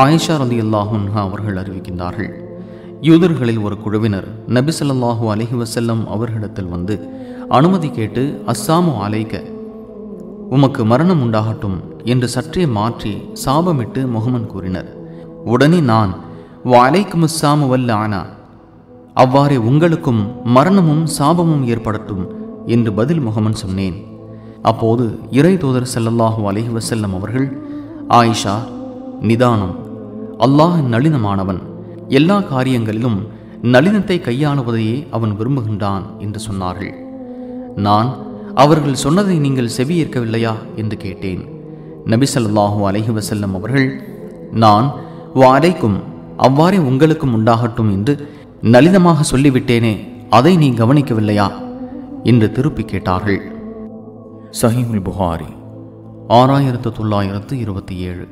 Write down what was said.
ஆயிஷா ரலியல்லாஹு அன்ஹா அவர்கள் அறிவிக்கின்றார்கள், யூதர்களில் ஒரு குழுவினர் நபி ஸல்லல்லாஹு அலைஹி வஸல்லம் அவர்களிடத்தில் வந்து அனுமதி கேட்டு அஸ்ஸாமு அலைக்க, உமக்கு மரணம் உண்டாகட்டும் என்று சற்றே மாற்றி சாபமிட்டு முகமன் கூறினர். உடனே நான் வலைக்கும் அஸ்ஸாமு வல்லானா, அவ்வாறே உங்களுக்கும் மரணமும் சாபமும் ஏற்படட்டும் என்று பதில் முகமன் சொன்னேன். அப்போது இறை தூதர் ஸல்லல்லாஹு அலைஹி வஸல்லம் அவர்கள், ஆயிஷா, நிதானம், அல்லாஹ் நளினமானவன், எல்லா காரியங்களிலும் நளினத்தை கையாளுவதையே அவன் விரும்புகின்றான் என்று சொன்னார்கள். நான் அவர்கள் சொன்னதை நீங்கள் செவியேற்கவில்லையா என்று கேட்டேன். நபி ஸல்லல்லாஹு அலைஹி வஸல்லம் அவர்கள், நான் வலைக்கும் அவ்வாறே உங்களுக்கும் உண்டாகட்டும் என்று நளினமாக சொல்லிவிட்டேனே, அதை நீ கவனிக்கவில்லையா என்று திருப்பி கேட்டார்கள். சஹீஹுல் புகாரி 6927.